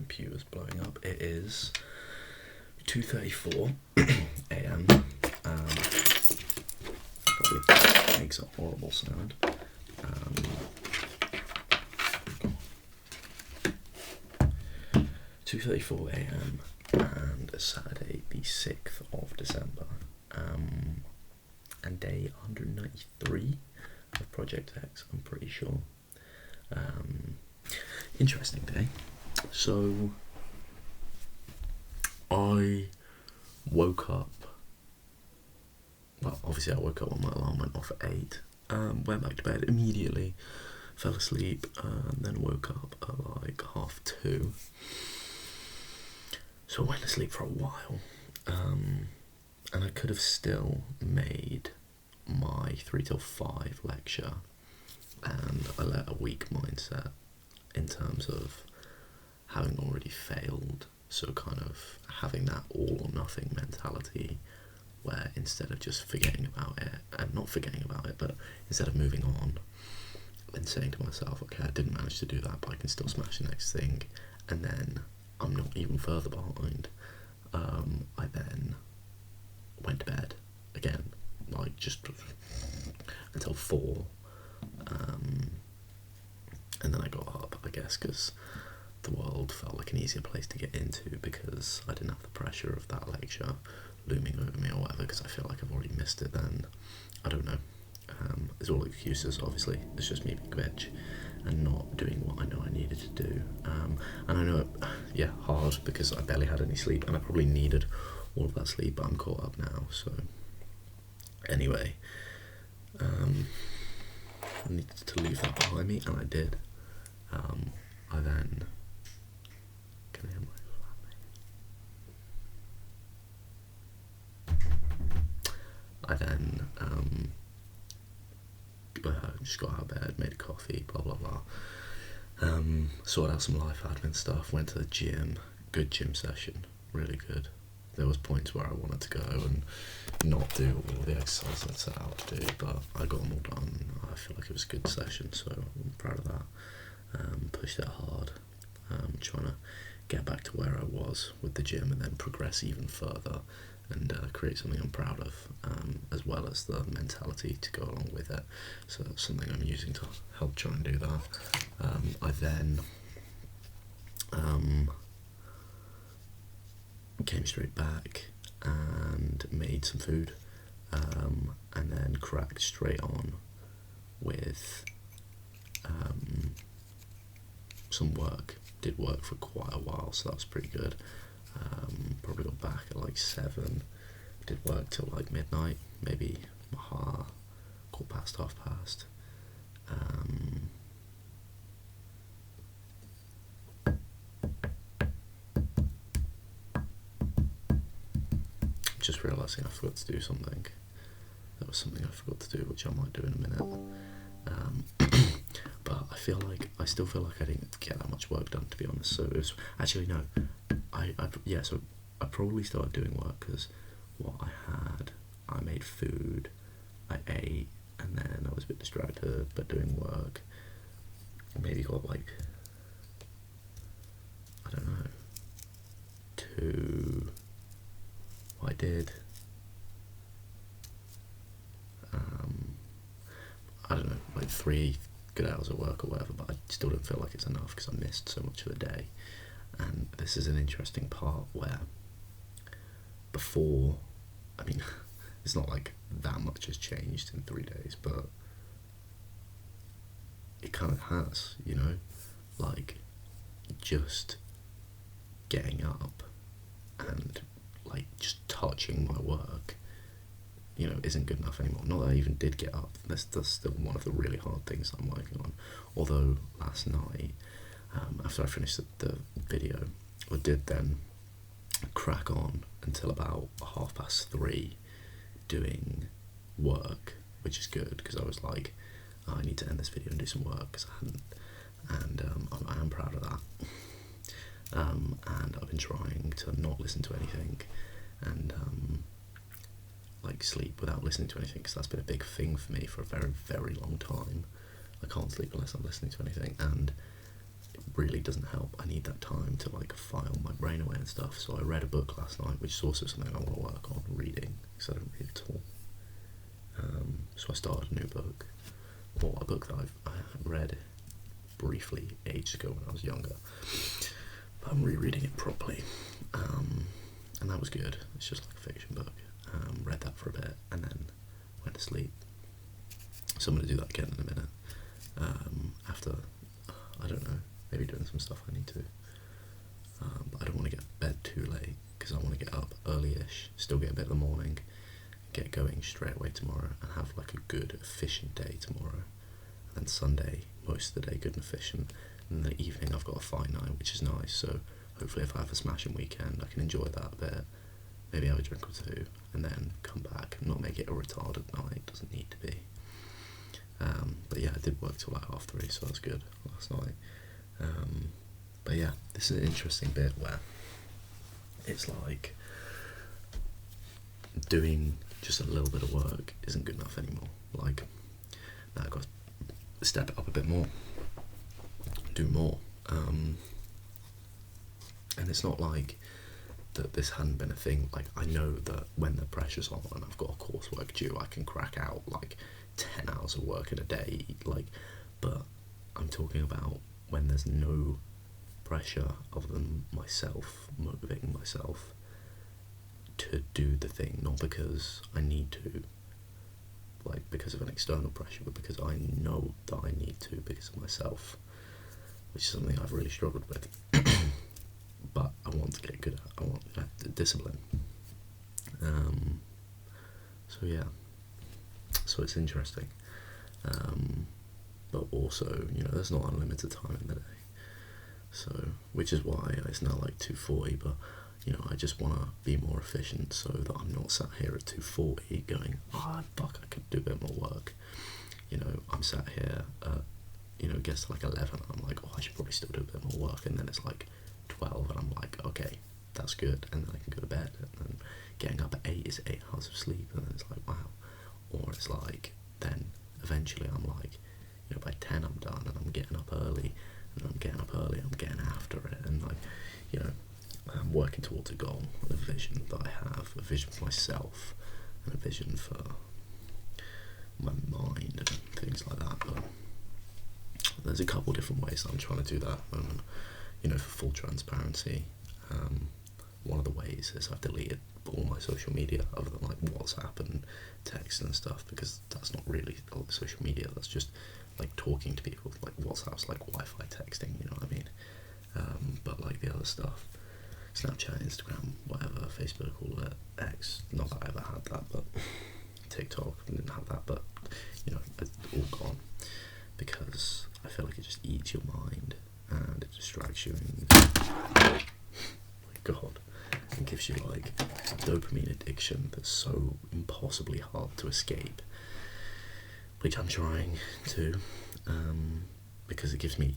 computer's blowing up. It is 2:34 a.m. Probably makes a horrible sound. 2:34 a.m. and Saturday the 6th of December, and day 193 of Project X, I'm pretty sure. Interesting day. So I woke up, well, obviously I woke up when my alarm went off at 8, went back to bed immediately, fell asleep, and then woke up at like 2:30. So I went to sleep for a while, and I could have still made my 3 till 5 lecture, and I let a weak mindset in terms of having already failed, so kind of having that all or nothing mentality where instead of just forgetting about it, and not forgetting about it, but instead of moving on and saying to myself, okay, I didn't manage to do that, but I can still smash the next thing, and then I'm not even further behind, I then went to bed again, like just until 4, and then I got up, I guess, because the world felt like an easier place to get into because I didn't have the pressure of that lecture looming over me or whatever, because I feel like I've already missed it then. I don't know. It's all excuses, obviously. It's just me being a bitch and not doing what I know I needed to do. And I know, hard, because I barely had any sleep, and I probably needed all of that sleep, but I'm caught up now, so... Anyway, I needed to leave that behind me, and I did. I then... Can I hear my flatmate? I then, just got out of bed, made a coffee, blah blah blah. Sorted out some life admin stuff, went to the gym, good gym session, really good. There was points where I wanted to go and not do all the exercises I'd set out to do, but I got them all done. I feel like it was a good session, so I'm proud of that. Pushed it hard, trying to get back to where I was with the gym and then progress even further and create something I'm proud of, as well as the mentality to go along with it. So that's something I'm using to help try and do that. I then came straight back and made some food, and then cracked straight on with some work. Did work for quite a while, so that was pretty good. Probably got back at like 7, did work till like midnight, maybe 5:15. Just realising I forgot to do something. There was something I forgot to do, which I might do in a minute. But I still feel like I didn't get that much work done, to be honest. So it was, actually no, so I probably started doing work because what I made food, I ate, and then I was a bit distracted, but doing work, maybe got like, I don't know, I did, I don't know, like 3 good hours of work or whatever, but I still don't feel like it's enough because I missed so much of the day. And this is an interesting part where before, I mean, it's not like that much has changed in 3 days, but it kind of has, you know, like just getting up and like just touching my work, you know, isn't good enough anymore. Not that I even did get up. That's still one of the really hard things I'm working on. Although last night, after I finished the video, I did then crack on until about 3:30 doing work, which is good because I was like, I need to end this video and do some work because I hadn't, and I am proud of that. And I've been trying to not listen to anything and like sleep without listening to anything, because that's been a big thing for me for a very, very long time. I can't sleep unless I'm listening to anything, and really doesn't help. I need that time to like file my brain away and stuff. So I read a book last night, which is also something I want to work on, reading, because I don't read at all. So I started a new book, or a book that I read briefly ages ago when I was younger, but I'm rereading it properly, and that was good. It's just like a fiction book. Read that for a bit and then went to sleep. So I'm going to do that again in a minute, after, I don't know, maybe doing some stuff I need to, but I don't want to get to bed too late, because I want to get up early-ish, still get a bit of the morning, get going straight away tomorrow, and have like a good, efficient day tomorrow. And then Sunday, most of the day good and efficient, and in the evening I've got a fine night, which is nice, so hopefully if I have a smashing weekend I can enjoy that a bit, maybe have a drink or two, and then come back and not make it a retarded night. It doesn't need to be. But yeah, I did work till like 3:30, so that's good last night. But yeah, this is an interesting bit where it's like doing just a little bit of work isn't good enough anymore. Like, now I've got to step it up a bit more, do more. And it's not like that this hadn't been a thing. Like, I know that when the pressure's on and I've got a coursework due, I can crack out like 10 hours of work in a day, like, but I'm talking about when there's no pressure other than myself motivating myself to do the thing, not because I need to, like because of an external pressure, but because I know that I need to because of myself, which is something I've really struggled with. But I want to get good at. I want the discipline. So yeah. So it's interesting. But also, you know, there's not unlimited time in the day. So, which is why it's now like 2:40, but, you know, I just want to be more efficient so that I'm not sat here at 2:40 going, oh, fuck, I could do a bit more work. You know, I'm sat here at, you know, it gets to like 11, and I'm like, oh, I should probably still do a bit more work, and then it's like 12, and I'm like, okay, that's good, and then I can go to bed, and then getting up at 8 is 8 hours of sleep, and then it's like, wow. Or it's like, then eventually I'm like, you know, by 10 I'm done, and I'm getting up early, and I'm getting up early, I'm getting after it, and like, you know, I'm working towards a goal, and a vision that I have, a vision for myself, and a vision for my mind, and things like that. But there's a couple different ways that I'm trying to do that at the moment. You know, for full transparency, one of the ways is I've deleted all my social media other than like WhatsApp and text and stuff, because that's not really all the social media, that's just like talking to people. Like WhatsApp's like Wi-Fi texting, you know what I mean? But like the other stuff, Snapchat, Instagram, whatever, Facebook, all of it, X, not that I ever had that, but TikTok, I didn't have that, but you know, it's all gone, because I feel like it just eats your mind and it distracts you, and my God, and gives you like dopamine addiction that's so impossibly hard to escape, which I'm trying to, because it gives me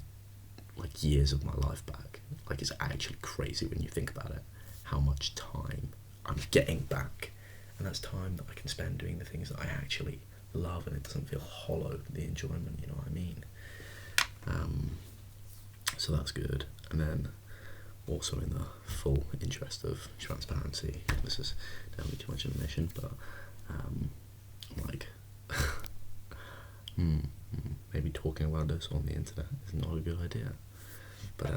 like years of my life back. Like, it's actually crazy when you think about it, how much time I'm getting back, and that's time that I can spend doing the things that I actually love, and it doesn't feel hollow, the enjoyment, you know what I mean? So that's good. And then also, in the full interest of transparency, this is definitely too much information, but I'm like, maybe talking about this on the internet is not a good idea, but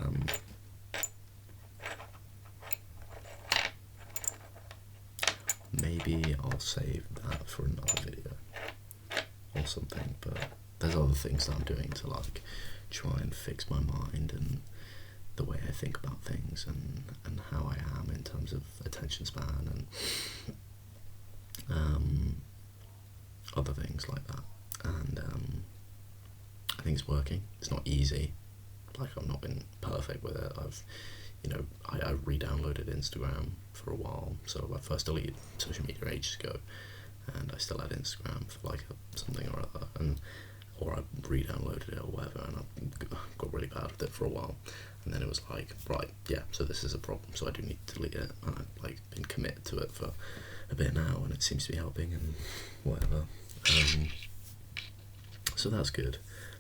maybe I'll save that for another video or something. But there's other things that I'm doing to like try and fix my mind and the way I think about things, and how I am in terms of attention span, and other things like that. And I think it's working. It's not easy. Like, I've not been perfect with it. I re-downloaded Instagram for a while. So I first deleted social media ages ago, and I still had Instagram for like something or other, or I re-downloaded it or whatever, and I got really bad with it for a while. And then it was like, right, yeah, so this is a problem, so I do need to delete it. And I've like been committed to it for a bit now, and it seems to be helping and whatever. So that's good.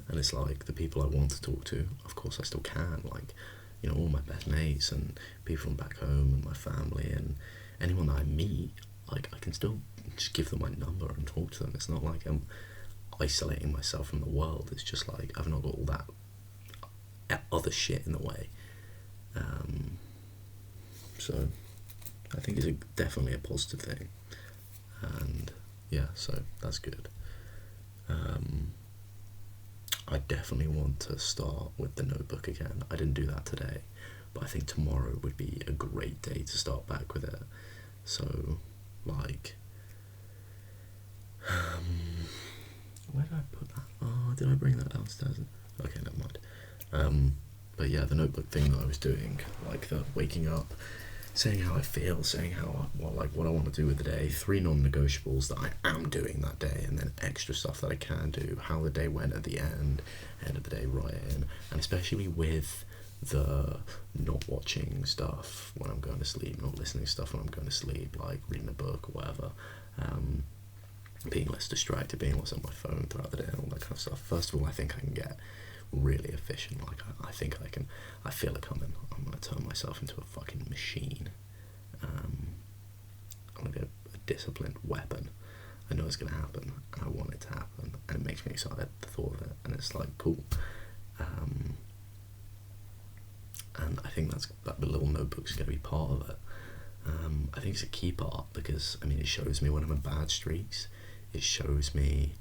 And it's like the people I want to talk to, of course I still can, like, you know, all my best mates and people from back home and my family and anyone that I meet, like, I can still just give them my number and talk to them. It's not like I'm isolating myself from the world. It's just like I've not got all that other shit in the way. So I think it's definitely a positive thing. And yeah, so that's good. I definitely want to start with the notebook again. I didn't do that today, but I think tomorrow would be a great day to start back with it. So, like, where did I put that? Oh, did I bring that downstairs? Okay, never mind. But yeah, the notebook thing that I was doing, like the waking up, saying how I feel, saying how what I want to do with the day, 3 non-negotiables that I am doing that day, and then extra stuff that I can do, how the day went at the end of the day writing, and especially with the not watching stuff when I'm going to sleep, not listening to stuff when I'm going to sleep, like reading a book or whatever, being less distracted, being less on my phone throughout the day and all that kind of stuff. First of all, I think I can get really efficient. Like I think I can. I feel it coming. I'm gonna turn myself into a fucking machine. I'm gonna be a disciplined weapon. I know it's gonna happen, and I want it to happen, and it makes me excited the thought of it. And it's like cool. And I think that little notebook's gonna be part of it. I think it's a key part because I mean it shows me when I'm in bad streaks. It shows me.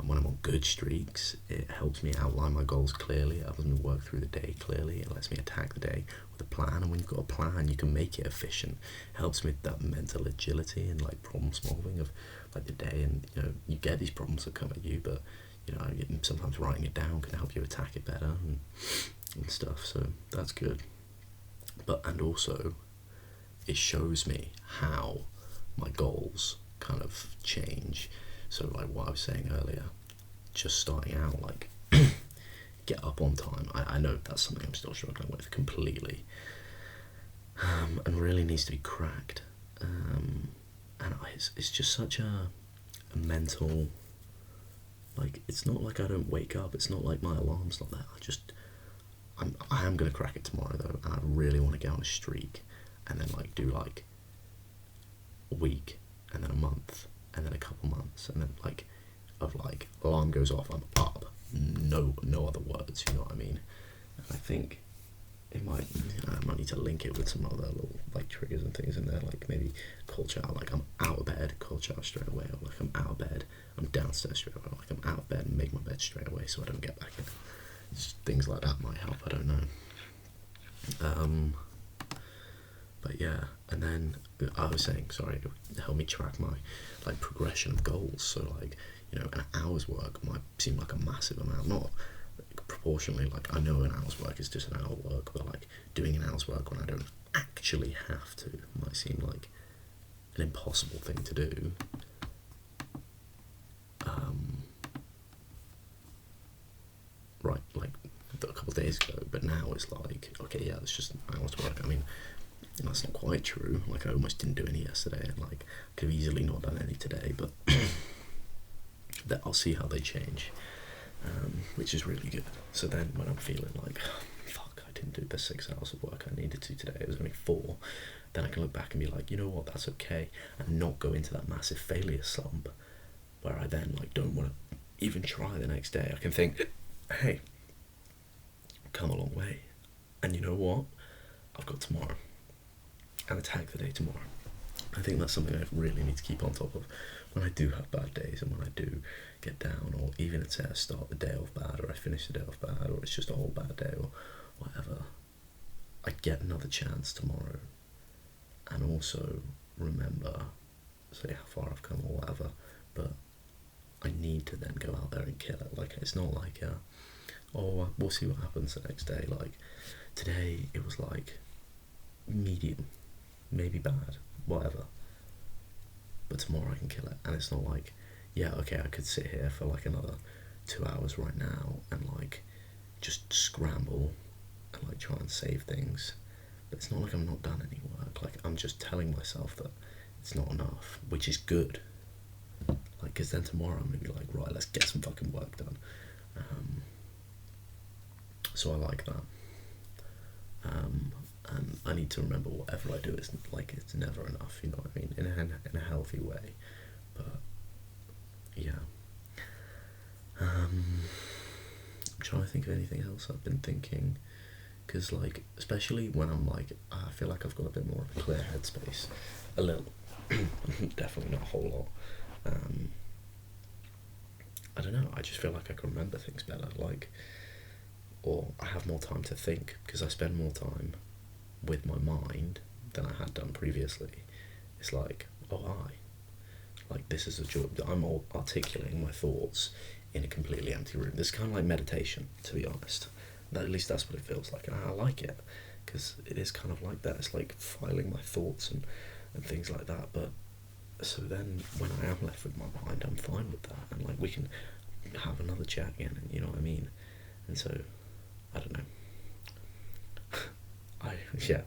When I'm on good streaks, it helps me outline my goals clearly, it helps me work through the day clearly, it lets me attack the day with a plan, and when you've got a plan, you can make it efficient. It helps me with that mental agility and like problem solving of like the day, and you know, you get these problems that come at you, but you know, sometimes writing it down can help you attack it better and stuff, so that's good. But, and also, it shows me how my goals kind of change. So like what I was saying earlier, just starting out, like get up on time. I know that's something I'm still struggling with completely, and really needs to be cracked. And it's just such a mental, like it's not like I don't wake up. It's not like my alarm's not there. I am gonna crack it tomorrow though, and I really want to get on a streak, and then like do like a week, and then a month, and then a couple months, and then like alarm goes off, I'm up. No other words, you know what I mean? And I think it might, you know, I might need to link it with some other little like triggers and things in there, like maybe call chow, like I'm out of bed, call chow straight away, or like I'm out of bed, I'm downstairs straight away, like I'm out of bed and make my bed straight away so I don't get back in. Just things like that might help, I don't know. But yeah, and then I was saying, sorry, it helped me track my like progression of goals. So like, you know, an hour's work might seem like a massive amount, not like, proportionally. Like I know an hour's work is just an hour work, but like doing an hour's work when I don't actually have to might seem like an impossible thing to do. Right, like a couple of days ago, but now it's like, okay, yeah, it's just an hour's work. I mean, that's not quite true. Like I almost didn't do any yesterday, and like could have easily not done any today. But that I'll see how they change, which is really good. So then when I'm feeling like, fuck, I didn't do the 6 hours of work I needed to today. It was only 4. Then I can look back and be like, you know what, that's okay, and not go into that massive failure slump where I then like don't want to even try the next day. I can think, hey, I've come a long way, and you know what, I've got tomorrow. And attack the day tomorrow. I think that's something I really need to keep on top of when I do have bad days, and when I do get down, or even say I start the day off bad, or I finish the day off bad, or it's just a whole bad day, or whatever. I get another chance tomorrow, and also remember, say how far I've come or whatever, but I need to then go out there and kill it. Like it's not like, we'll see what happens the next day. Like today it was like medium, maybe bad, whatever, but tomorrow I can kill it. And it's not like, yeah, okay, I could sit here for like another 2 hours right now and like just scramble and like try and save things, but it's not like I'm not done any work. Like I'm just telling myself that it's not enough, which is good, like because then tomorrow I'm gonna be like, right, let's get some fucking work done. So I like that. And I need to remember whatever I do is like it's never enough. You know what I mean? In a healthy way. But yeah. I'm trying to think of anything else I've been thinking, because like especially when I'm like I feel like I've got a bit more of a clear headspace, a little, definitely not a whole lot. I don't know. I just feel like I can remember things better, like, or I have more time to think because I spend more time with my mind than I had done previously. It's like, oh, like this is a job. I'm all articulating my thoughts in a completely empty room. This is kind of like meditation, to be honest. At least that's what it feels like, and I like it because it is kind of like that. It's like filing my thoughts and things like that. But so then when I am left with my mind, I'm fine with that, and like we can have another chat again, and you know what I mean. And so I don't know. I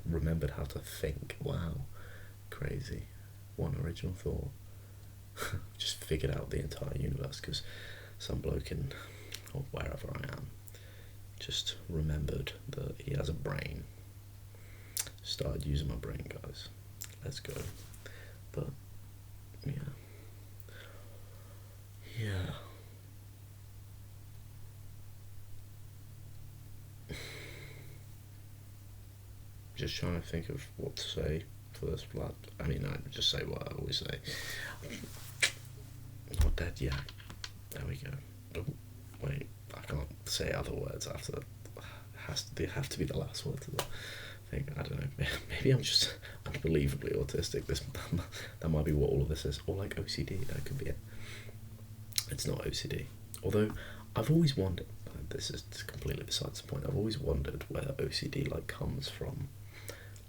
remembered how to think. Wow, crazy. One original thought. Just figured out the entire universe because some bloke in or wherever I am just remembered that he has a brain. Started using my brain, guys. Let's go. But yeah. Just trying to think of what to say for this plot. I mean, I just say what I always say. Not dead yet. There we go. Oh, wait, I can't say other words after. They have to be the last word to the thing. I don't know. Maybe I'm just unbelievably autistic. That might be what all of this is. Or like OCD. That could be it. It's not OCD. Although I've always wondered. This is completely besides the point. I've always wondered where OCD like comes from.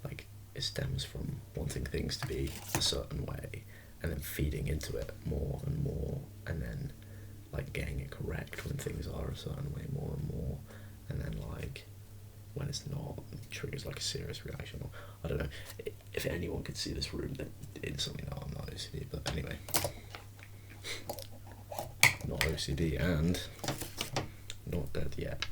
Like it stems from wanting things to be a certain way and then feeding into it more and more, and then like getting it correct when things are a certain way more and more, and then like when it's not, it triggers like a serious reaction. Or I don't know. If anyone could see this room, then instantly know I'm not OCD. But anyway, not OCD and not dead yet.